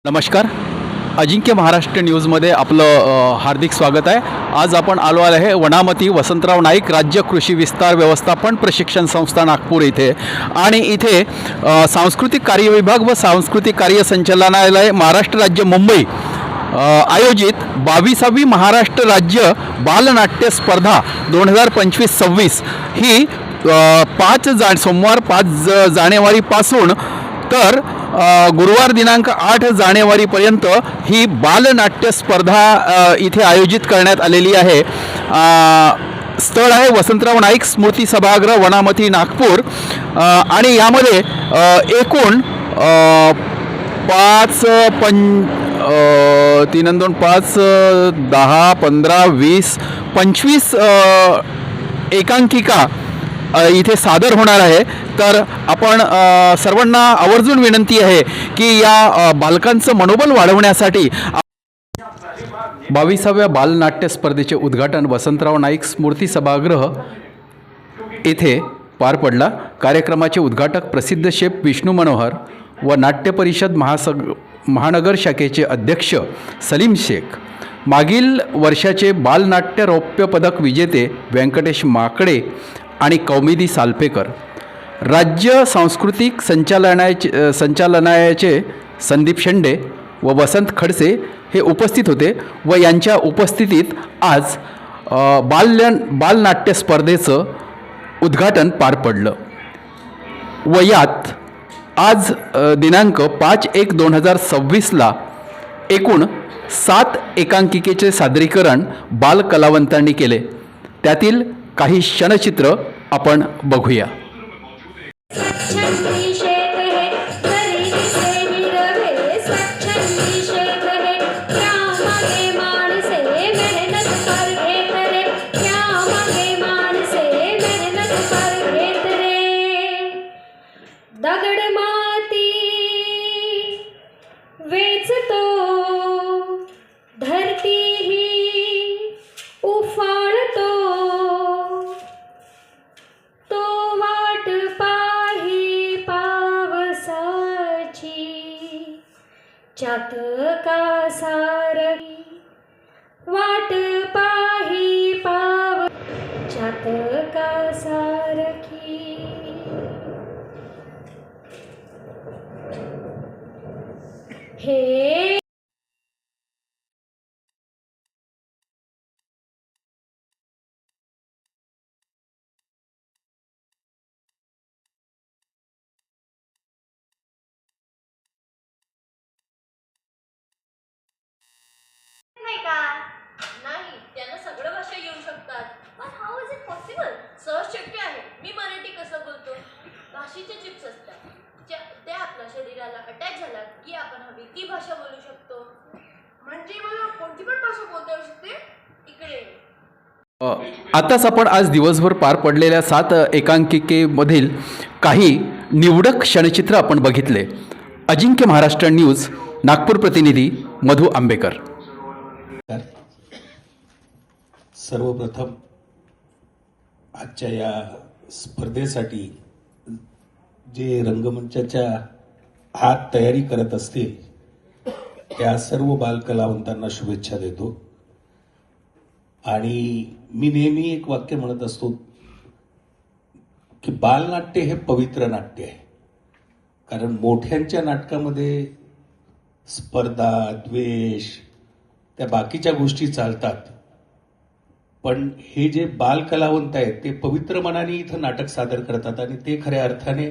नमस्कार. अजिंक्य महाराष्ट्र न्यूजमध्ये आपलं हार्दिक स्वागत आहे. आज आपण आलो आहे वनामती वसंतराव नाईक राज्य कृषी विस्तार व्यवस्थापन प्रशिक्षण संस्था नागपूर इथे. आणि इथे सांस्कृतिक कार्य विभाग व सांस्कृतिक कार्य संचालनालय महाराष्ट्र राज्य मुंबई आयोजित 22वी महाराष्ट्र राज्य बालनाट्य स्पर्धा 2025-26 ही सोमवार 5 जानेवारीपासून तर गुरुवार दिनांक 8 जानेवारीपर्यंत ही बालनाट्य स्पर्धा इथे आयोजित करण्यात आलेली आहे. स्थळ आहे वसंतराव नाईक स्मृती सभागृह वनामती नागपूर. आणि यामध्ये एकूण 5 3 2 5 10 15 20 25 एकांकिका इथे सादर होणार आहे. तर आपण सर्वांना आवर्जून विनंती आहे की या बालकांचं मनोबल वाढवण्यासाठी 22व्या बालनाट्य स्पर्धेचे उद्घाटन वसंतराव नाईक स्मृती सभागृह येथे पार पडला. कार्यक्रमाचे उद्घाटक प्रसिद्ध शेफ विष्णू मनोहर व नाट्य परिषद महानगर शाखेचे अध्यक्ष सलीम शेख, मागील वर्षाचे बालनाट्य रौप्य पदक विजेते व्यंकटेश माकडे आणि कौमिदी सालपेकर, राज्य सांस्कृतिक संचालनालयाचे संदीप शेंडे व वसंत खडसे हे उपस्थित होते व यांच्या उपस्थितीत आज बालनाट्य स्पर्धेचं उद्घाटन पार पडलं. व यात आज दिनांक 5/1/2026 एकूण 7 एकांकिकेचे सादरीकरण बालकलावंतांनी केले. त्यातील काही क्षणचित्र आपण बघूया. दगड माती वेचतो, धरती ही उफाळतो, तो वाट पाही पावसाची, चातका सारखी वाट पाही चातका सारखी. हे नाही का? नाही, त्यांना सगळं भाषा येऊ शकतात. पण हाऊ इज इट पॉसिबल? सहज शक्य आहे. मी मराठी कसं बोलतो? भाषेचे चिप्स असतात, ते आपल्या शरीराला अटॅच झाला की आपण हवी ती भाषा बोलू शकतो. म्हणजे मला कोणती पण भाषा बोलता येऊ शकते. इकडे आताच आपण आज दिवसभर पार पडलेल्या 7 एकांकिकेमधील काही निवडक क्षणचित्र आपण बघितले. अजिंक्य महाराष्ट्र न्यूज नागपूर प्रतिनिधी मधु आंबेकर. सर्वप्रथम आजच्या या स्पर्धेसाठी जे रंगमंचाच्या आत तयारी करत असतील त्या सर्व बालकलावंतांना शुभेच्छा देतो. आणि मी नेहमी एक वाक्य म्हणत असतो की बालनाट्य हे पवित्र नाट्य आहे. कारण मोठ्यांच्या नाटकामध्ये स्पर्धा, द्वेष, त्या बाकीच्या गोष्टी चालतात. पण हे जे बालकलावंत आहेत ते पवित्र मनाने इथं नाटक सादर करतात आणि ते खऱ्या अर्थाने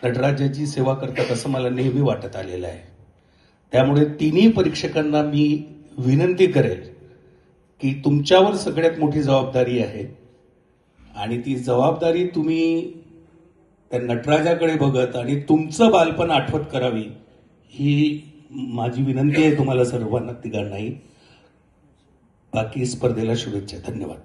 नटराजाची सेवा करतात असं मला नेहमी वाटत आलेलं आहे. त्यामुळे तिन्ही परीक्षकांना मी विनंती करेल की तुमच्यावर सगळ्यात मोठी जबाबदारी आहे आणि ती जबाबदारी तुम्ही त्या नटराजाकडे बघत आणि तुमचं बालपण आठवत करावी ही माझी विनंती आहे तुम्हाला सर्वांना तिघांनाही. बाकी स्पर्धेला शुभेच्छा. धन्यवाद.